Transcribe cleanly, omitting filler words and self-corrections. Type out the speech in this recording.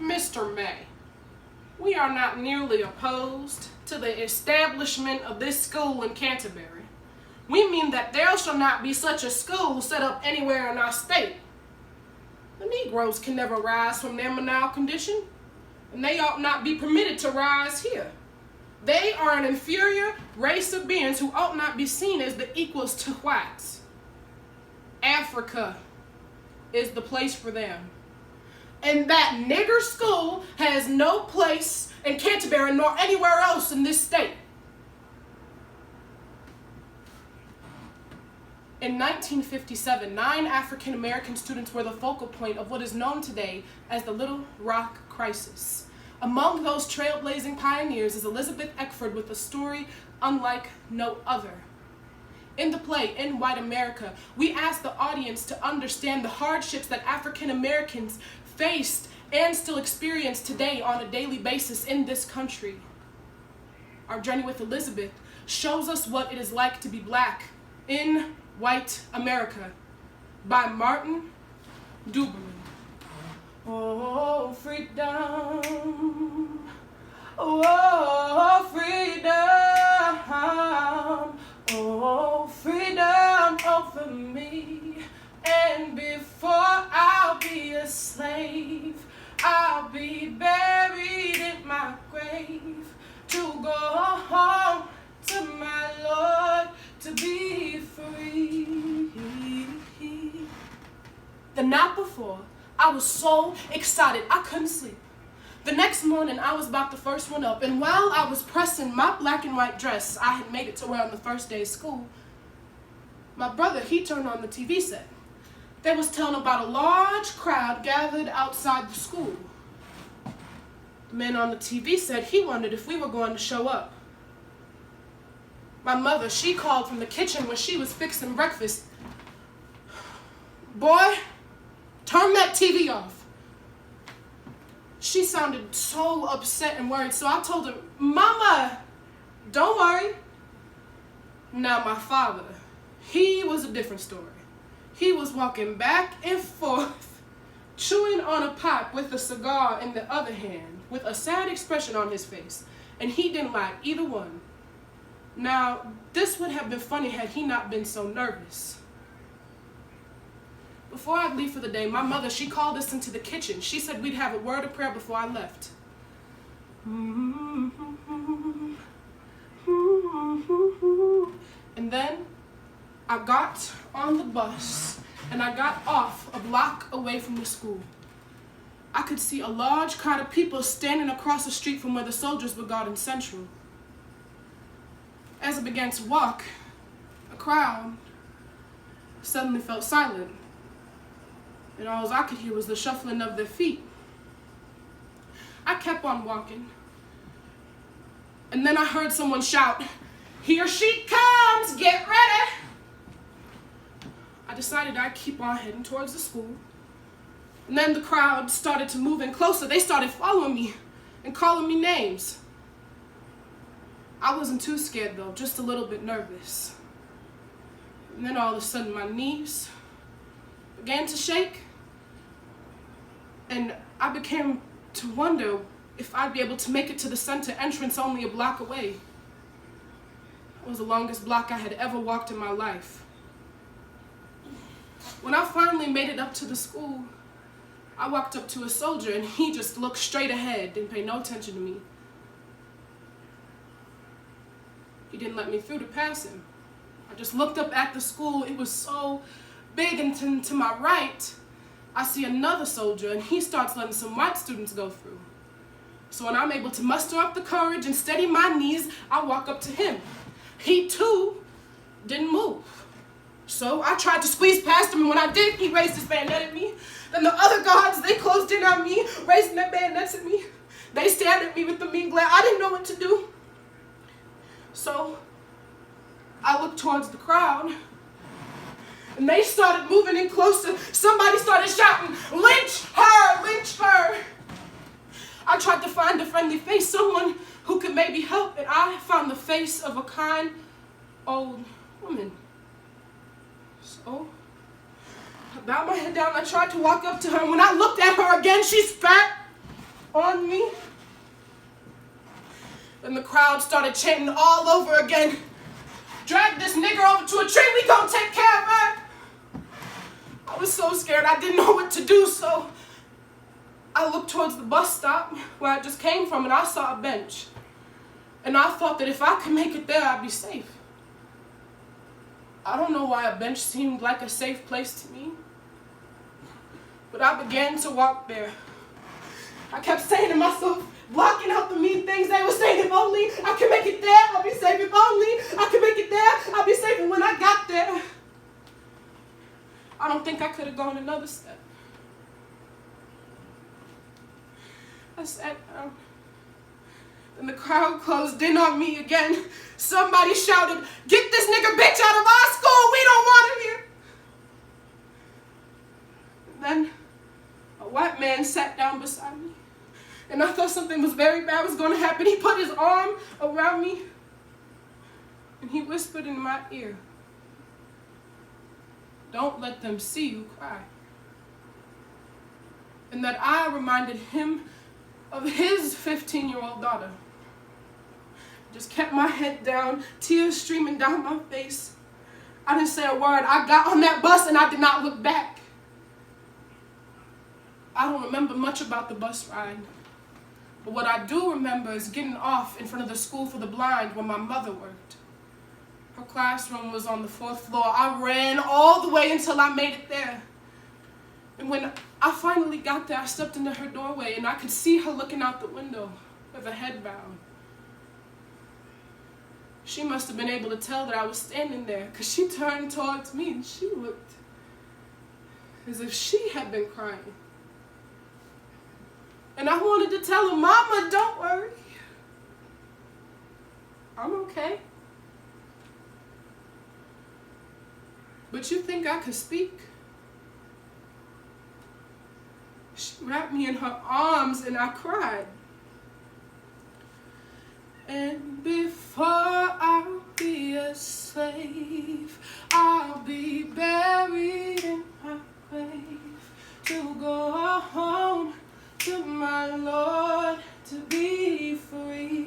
Mr. May, we are not nearly opposed to the establishment of this school in Canterbury. We mean that there shall not be such a school set up anywhere in our state. The Negroes can never rise from their manal condition, and they ought not be permitted to rise here. They are an inferior race of beings who ought not be seen as the equals to whites. Africa is the place for them. And that nigger school has no place in Canterbury nor anywhere else in this state. In 1957, 9 African American students were the focal point of what is known today as the Little Rock Crisis. Among those trailblazing pioneers is Elizabeth Eckford with a story unlike no other. In the play, In White America, we ask the audience to understand the hardships that African Americans faced and still experience today on a daily basis in this country. Our journey with Elizabeth shows us what it is like to be black in White America by Martin Duberman. Oh, freedom. Oh, freedom. Oh, freedom over me. And before I'll be a slave, I'll be buried in my grave to go home to my Lord to be free. The night before, I was so excited I couldn't sleep. The next morning, I was about the first one up, and while I was pressing my black and white dress I had made it to wear on the first day of school, my brother, he turned on the TV set. They was telling about a large crowd gathered outside the school. The man on the TV said he wondered if we were going to show up. My mother, she called from the kitchen when she was fixing breakfast. Boy, turn that TV off. She sounded so upset and worried, so I told her, Mama, don't worry. Now my father, he was a different story. He was walking back and forth, chewing on a pipe with a cigar in the other hand, with a sad expression on his face, and he didn't like either one. Now, this would have been funny had he not been so nervous. Before I'd leave for the day, my mother, she called us into the kitchen. She said we'd have a word of prayer before I left. And then I got on the bus and I got off a block away from the school. I could see a large crowd of people standing across the street from where the soldiers were guarding Central. As I began to walk, a crowd suddenly felt silent, and all I could hear was the shuffling of their feet. I kept on walking, and then I heard someone shout, "Here she comes, get ready!" I decided I'd keep on heading towards the school, and then the crowd started to move in closer. They started following me and calling me names. I wasn't too scared though, just a little bit nervous. And then all of a sudden my knees began to shake, and I began to wonder if I'd be able to make it to the center entrance only a block away. It was the longest block I had ever walked in my life. When I finally made it up to the school, I walked up to a soldier and he just looked straight ahead, didn't pay no attention to me. He didn't let me through to pass him. I just looked up at the school. It was so big, and to my right, I see another soldier, and he starts letting some white students go through. So when I'm able to muster up the courage and steady my knees, I walk up to him. He too didn't move. So I tried to squeeze past him, and when I did, he raised his bayonet at me. Then the other guards, they closed in on me, raising their bayonets at me. They stared at me with the mean glare. I didn't know what to do. So I looked towards the crowd, and they started moving in closer. Somebody started shouting, "Lynch her! Lynch her!" I tried to find a friendly face, someone who could maybe help, and I found the face of a kind old woman. So I bowed my head down. I tried to walk up to her, and when I looked at her again, she spat on me. Then the crowd started chanting all over again. Drag this nigger over to a tree, we gonna take care of her. I was so scared, I didn't know what to do, so I looked towards the bus stop where I just came from and I saw a bench. And I thought that if I could make it there, I'd be safe. I don't know why a bench seemed like a safe place to me, but I began to walk there. I kept saying to myself, blocking out the mean things they were saying, if only I could make it there, I'll be safe. If only I could make it there, I'll be safe. And when I got there, I don't think I could have gone another step. I sat down, and the crowd closed in on me again. Somebody shouted, "Get this nigger bitch out of our school, we don't want him here." And then a white man sat down beside me, and I thought something was very bad was going to happen. He put his arm around me, and he whispered in my ear, "Don't let them see you cry." And that I reminded him of his 15-year-old daughter. Just kept my head down, tears streaming down my face. I didn't say a word. I got on that bus and I did not look back. I don't remember much about the bus ride, but what I do remember is getting off in front of the school for the blind where my mother worked. Her classroom was on the 4th floor. I ran all the way until I made it there. And when I finally got there, I stepped into her doorway and I could see her looking out the window with her head bowed. She must have been able to tell that I was standing there, because she turned towards me and she looked as if she had been crying. And I wanted to tell her, "Mama, don't worry. I'm okay." But you think I could speak? She wrapped me in her arms and I cried. And before I'll be a slave, I'll be buried in my grave, to go home to my Lord, to be free.